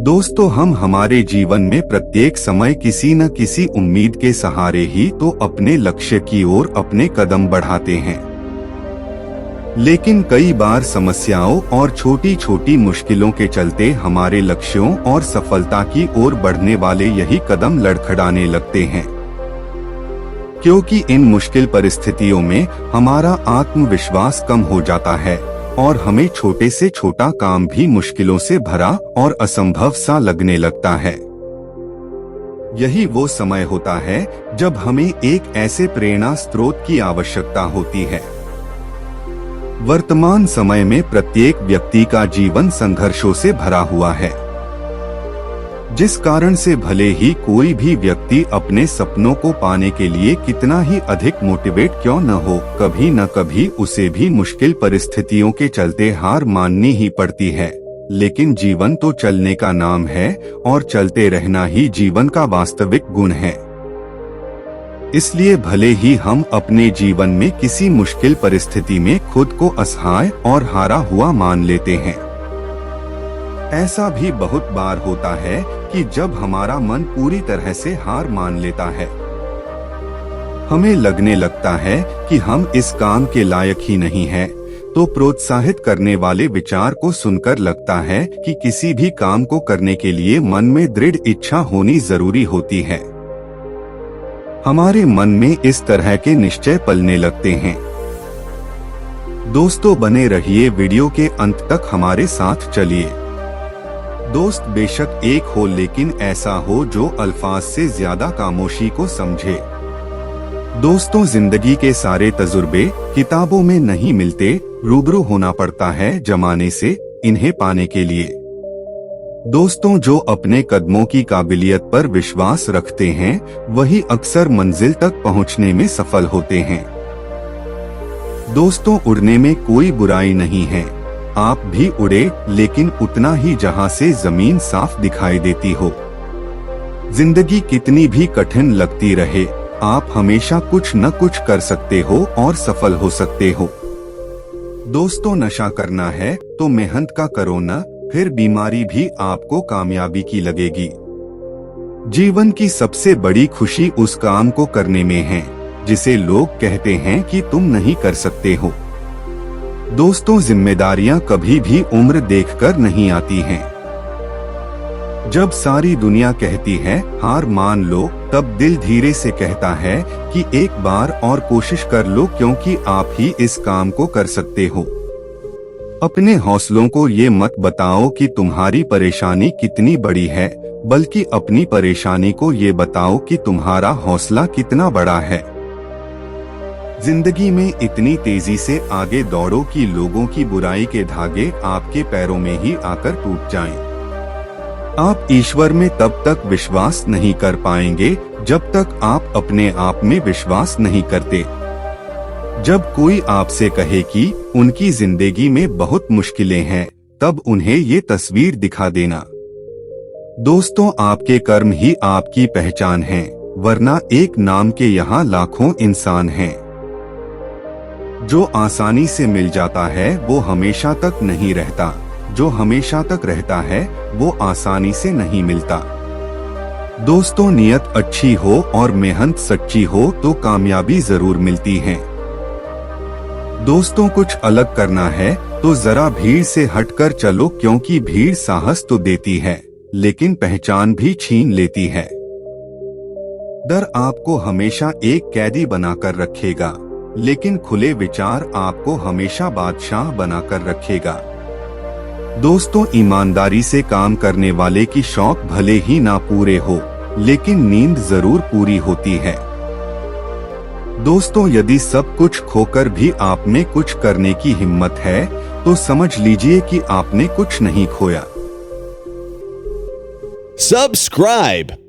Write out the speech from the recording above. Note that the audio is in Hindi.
दोस्तों, हम हमारे जीवन में प्रत्येक समय किसी न किसी उम्मीद के सहारे ही तो अपने लक्ष्य की ओर अपने कदम बढ़ाते हैं। लेकिन कई बार समस्याओं और छोटी छोटी मुश्किलों के चलते हमारे लक्ष्यों और सफलता की ओर बढ़ने वाले यही कदम लड़खड़ाने लगते हैं, क्योंकि इन मुश्किल परिस्थितियों में हमारा आत्मविश्वास कम हो जाता है और हमें छोटे से छोटा काम भी मुश्किलों से भरा और असंभव सा लगने लगता है। यही वो समय होता है जब हमें एक ऐसे प्रेरणा स्रोत की आवश्यकता होती है। वर्तमान समय में प्रत्येक व्यक्ति का जीवन संघर्षों से भरा हुआ है, जिस कारण से भले ही कोई भी व्यक्ति अपने सपनों को पाने के लिए कितना ही अधिक मोटिवेट क्यों न हो, कभी न कभी उसे भी मुश्किल परिस्थितियों के चलते हार माननी ही पड़ती है। लेकिन जीवन तो चलने का नाम है और चलते रहना ही जीवन का वास्तविक गुण है। इसलिए भले ही हम अपने जीवन में किसी मुश्किल परिस्थिति में खुद को असहाय और हारा हुआ मान लेते हैं। ऐसा भी बहुत बार होता है कि जब हमारा मन पूरी तरह से हार मान लेता है, हमें लगने लगता है कि हम इस काम के लायक ही नहीं हैं, तो प्रोत्साहित करने वाले विचार को सुनकर लगता है कि किसी भी काम को करने के लिए मन में दृढ़ इच्छा होनी जरूरी होती है। हमारे मन में इस तरह के निश्चय पलने लगते हैं। दोस्तों, बने रहिए वीडियो के अंत तक हमारे साथ चलिए। दोस्त बेशक एक हो, लेकिन ऐसा हो जो अल्फाज से ज्यादा खामोशी को समझे। दोस्तों, जिंदगी के सारे तजुर्बे किताबों में नहीं मिलते, रूबरू होना पड़ता है जमाने से इन्हें पाने के लिए। दोस्तों, जो अपने कदमों की काबिलियत पर विश्वास रखते हैं वही अक्सर मंजिल तक पहुंचने में सफल होते हैं। दोस्तों, उड़ने में कोई बुराई नहीं है। आप भी उड़े, लेकिन उतना ही जहां से जमीन साफ दिखाई देती हो। जिंदगी कितनी भी कठिन लगती रहे, आप हमेशा कुछ न कुछ कर सकते हो और सफल हो सकते हो। दोस्तों, नशा करना है तो मेहनत का करो न, फिर बीमारी भी आपको कामयाबी की लगेगी। जीवन की सबसे बड़ी खुशी उस काम को करने में है जिसे लोग कहते हैं कि तुम नहीं कर सकते हो। दोस्तों, जिम्मेदारियां कभी भी उम्र देखकर नहीं आती हैं। जब सारी दुनिया कहती है हार मान लो, तब दिल धीरे से कहता है कि एक बार और कोशिश कर लो, क्योंकि आप ही इस काम को कर सकते हो। अपने हौसलों को ये मत बताओ कि तुम्हारी परेशानी कितनी बड़ी है, बल्कि अपनी परेशानी को ये बताओ कि तुम्हारा हौसला कितना बड़ा है। जिंदगी में इतनी तेजी से आगे दौड़ो कि लोगों की बुराई के धागे आपके पैरों में ही आकर टूट जाएं। आप ईश्वर में तब तक विश्वास नहीं कर पाएंगे जब तक आप अपने आप में विश्वास नहीं करते। जब कोई आपसे कहे कि उनकी जिंदगी में बहुत मुश्किलें हैं, तब उन्हें ये तस्वीर दिखा देना। दोस्तों, आपके कर्म ही आपकी पहचान है, वरना एक नाम के यहाँ लाखों इंसान हैं। जो आसानी से मिल जाता है वो हमेशा तक नहीं रहता, जो हमेशा तक रहता है वो आसानी से नहीं मिलता। दोस्तों, नियत अच्छी हो और मेहनत सच्ची हो तो कामयाबी जरूर मिलती है। दोस्तों, कुछ अलग करना है तो जरा भीड़ से हटकर चलो, क्योंकि भीड़ साहस तो देती है लेकिन पहचान भी छीन लेती है। डर आपको हमेशा एक कैदी बनाकर रखेगा, लेकिन खुले विचार आपको हमेशा बादशाह बनाकर रखेगा। दोस्तों, ईमानदारी से काम करने वाले की शौक भले ही ना पूरे हो, लेकिन नींद जरूर पूरी होती है। दोस्तों, यदि सब कुछ खोकर भी आप में कुछ करने की हिम्मत है तो समझ लीजिए कि आपने कुछ नहीं खोया। Subscribe.